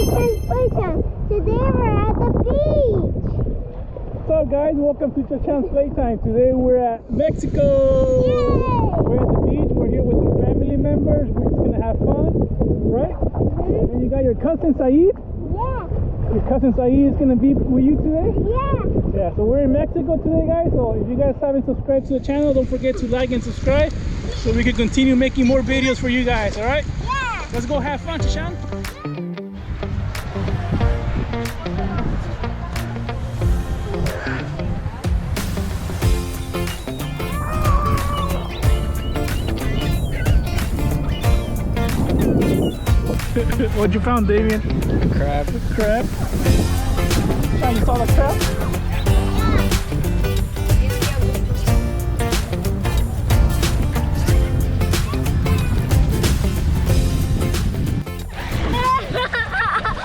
Translation. Today we're at the beach. What's up, guys? Welcome to Chachan's Playtime. Today we're at Mexico. Yay! We're at the beach. We're here with some family members. We're just gonna have fun, right? And you got your cousin Saeed. Yeah. Your cousin Saeed is gonna be with you today. Yeah. Yeah. So we're in Mexico today, guys. So if you guys haven't subscribed to the channel, don't forget to like and subscribe, so we can continue making more videos for you guys. All right? Yeah. Let's go have fun, Chachan. What'd you found, Damien? Crab. Crab. Sean, you saw the crab?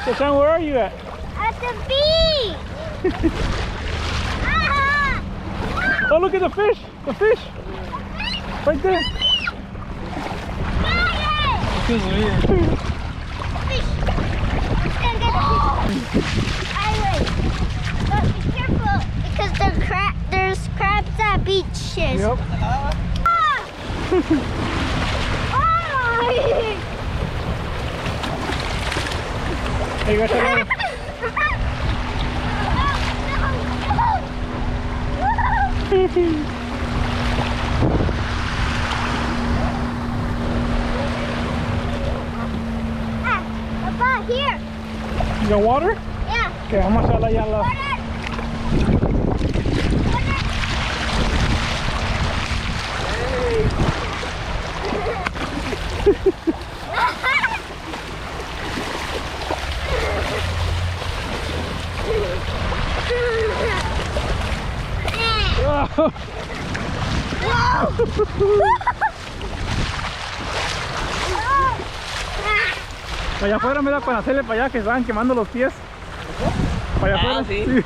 So, Sean, where are you at? At the beach. Oh, look at the fish! The fish! Right there! Feels weird. But be careful because there's crabs at beaches. Yep. Hey, you guys have About here. You got water? Yeah. Okay, vamos a echarla allá al lado. Allá afuera me da para hacerle para allá que estaban quemando los pies. Para allá afuera. Sí. Sí.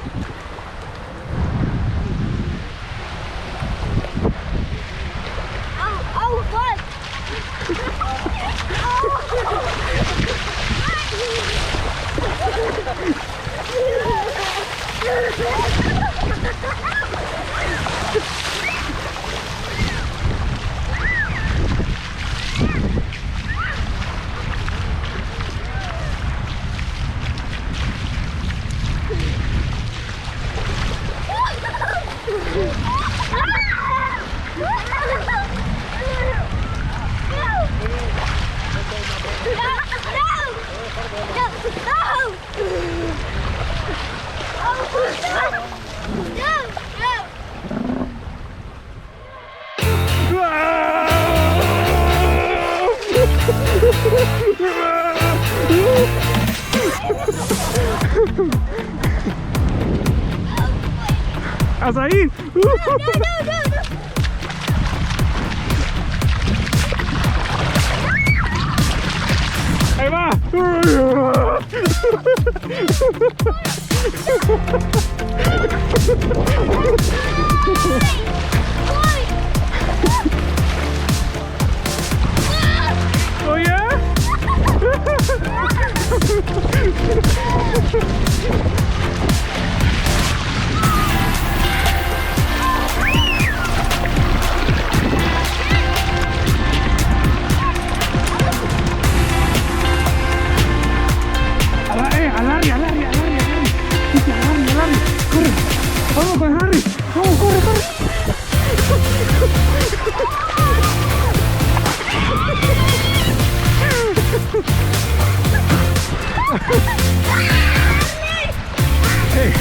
What? ¿Hasta ahí? No. Ahí va. Oh yeah? Al Harry. Corre. Vamos con Harry. Vamos, corre. Hey.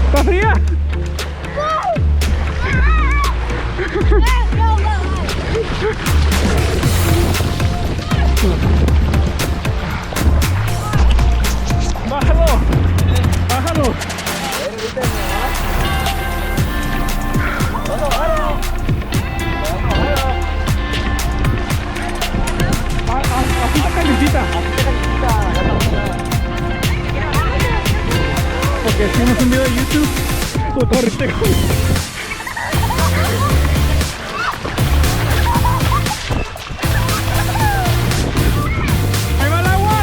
¿Está fría? Bájalo. Que hicimos un video de YouTube. Corre. ¡Ahí va el agua!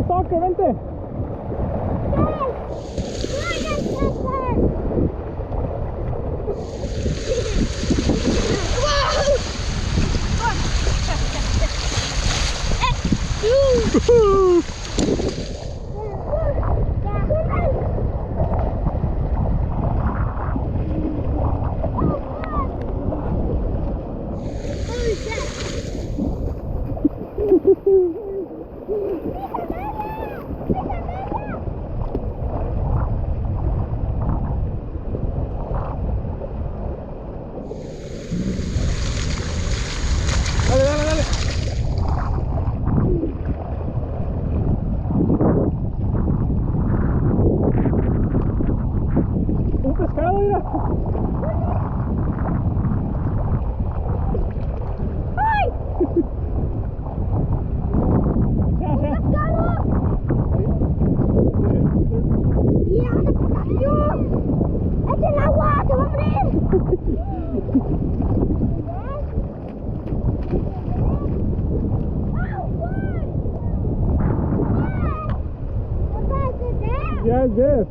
Soccer, vente. Dale. Un pescado, mira. ¡Ay! Ya. ¡Pescado! ¡Ya se cayó! ¡Echa el agua! ¡Se va a morir! Yeah, it's dead.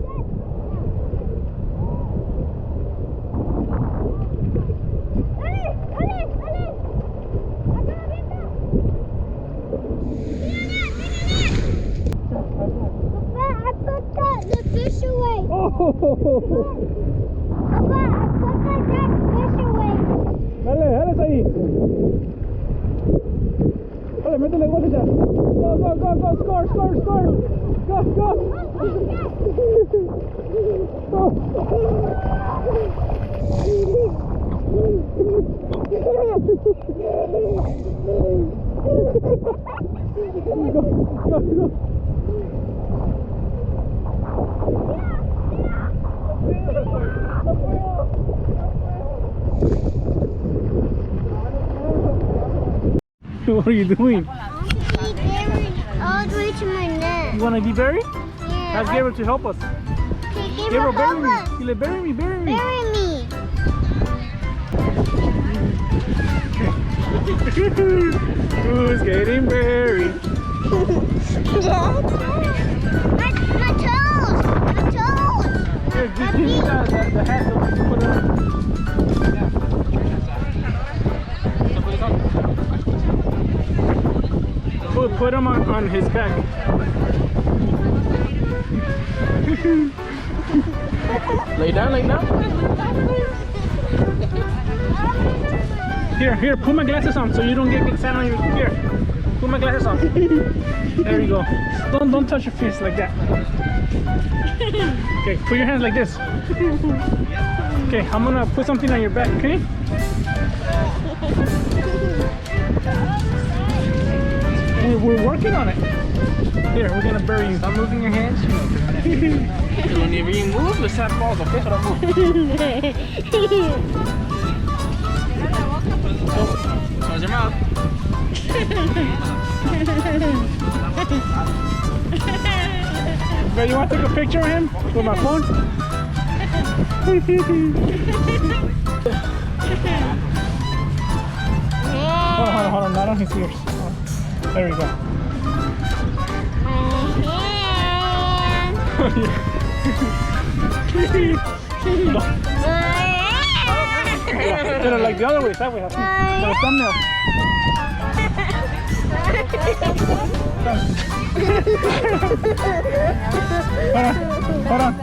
The fish away. Oh. Papa, I put that fish away. Dale ahí. Dale, métele goles ya. Go, score. Go. Go. What are you doing? I want to be buried all the way to my neck. You want to be buried? Yeah. Ask Gabriel to help us. Okay, Gabriel, bury help me. us. He's like, bury me. Bury me. Who's getting buried? My toes. Here, give me the hat so we can put it on. Put him on his back. Lay down. Here, put my glasses on so you don't get sand on your here. Put my glasses on. There you go. Don't touch your face like that. Okay, put your hands like this. Okay, I'm gonna put something on your back, okay? We're working on it. Here, we're gonna bury you. Stop moving your hands. Whenever you move, the sand falls, okay? So don't move. Close your mouth. But you want to take a picture of him with my phone? Hold on, not on his ears. There we go. No. Pero like the other way, that way. Así. Like a thumbnail. Hold on.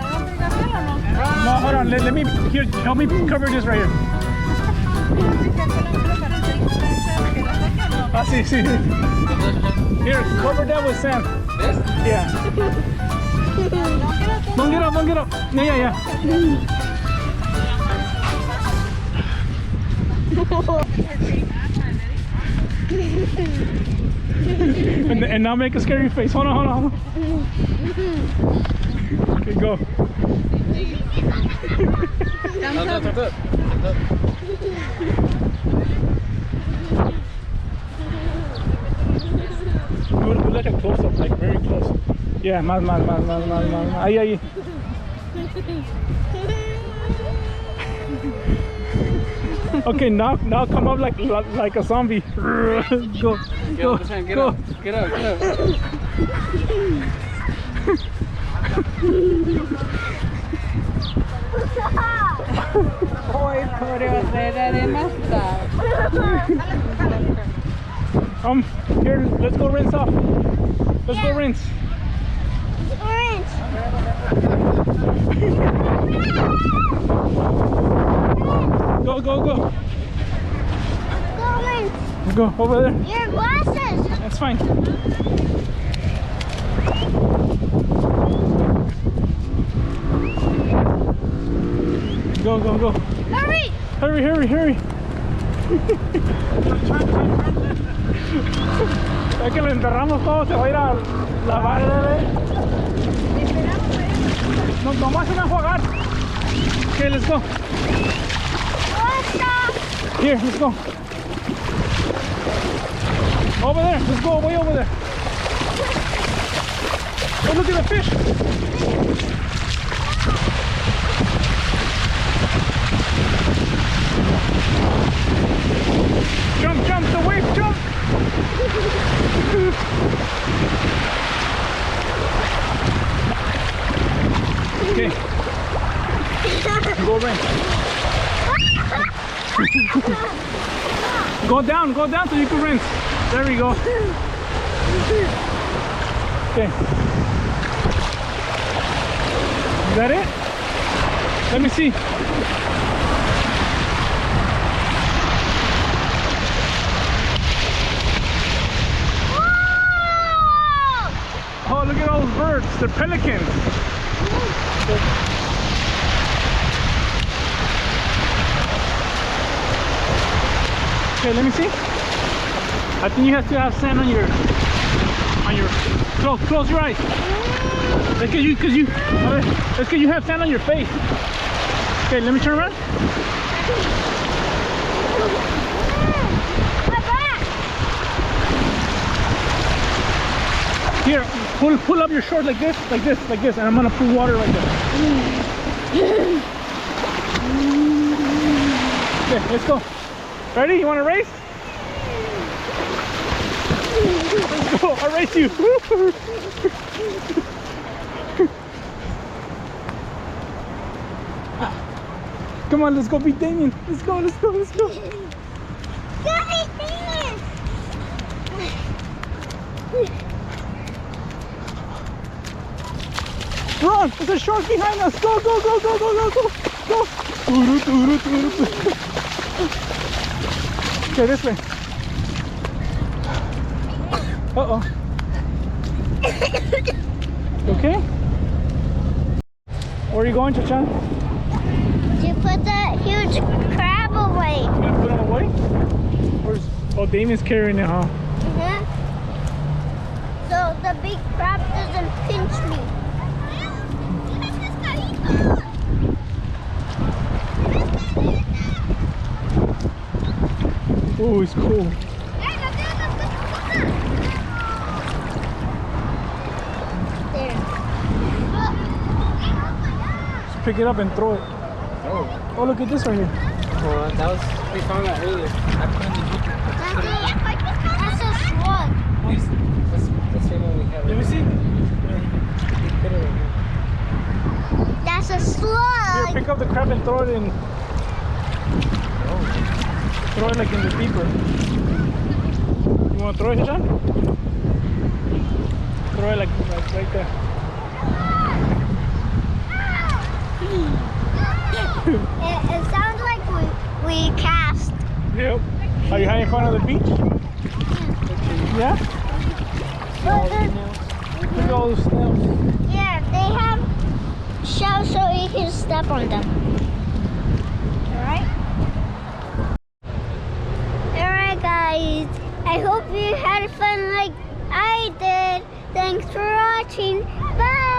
No, hold on. Let me here. Help me cover this right here. Ah, sí. Here, cover that with sand. This? Yeah. Don't get up. Yeah. And now make a scary face. Hold on. Okay, go. Look. Do like a close up, like very close. Yeah, más. Ahí. Okay, now come up like a zombie. Go. Get up. Oj, förbereda det mesta. Here, let's go rinse off. Let's go rinse. Orange. Go. Go, orange. Go over there. Your glasses. That's fine. Go. Hurry. Hurry. Es que lo enterramos todo, se va a ir a lavar, bebé. Nomás se va a enjuagar. Okay, let's go. Here, let's go. Over there, let's go way over there. Oh, look at the fish. Jump, the wave, jump. Okay. Go rinse. Go down so you can rinse. There we go. Okay. Is that it? Let me see. Oh, look at all those birds. They're pelicans. Okay, let me see. I think you have to have sand on your close your eyes. That's because you have sand on your face. Okay, let me turn around. Here, pull up your short like this, and I'm gonna put water right there. Okay, let's go. Ready? You want to race? Let's go. I'll race you. Come on, let's go beat Damien. Let's go. Run! There's a shark behind us! Go! Okay, this way. Uh-oh. Okay? Where are you going, Chachan? To put that huge crab away. You gonna put him away? Oh, Damien's carrying it, huh? So the big crab doesn't pinch me. Oh, it's cool. There. Just pick it up and throw it. Oh, look at this right here. Well, that was, we found that earlier. I put in the book. That's a slug. That's the same one we have. Let me see. That's a slug. Here, pick up the crab and throw it in. Throw it like in the deeper. You want to throw it, John? Throw it like right there. It sounds like we cast. Yep. Are you having fun on the beach? Yeah? But Look at all the snails. yeah, they have shells so you can step on them. Alright? Alright guys, I hope you had fun like I did. Thanks for watching. Bye!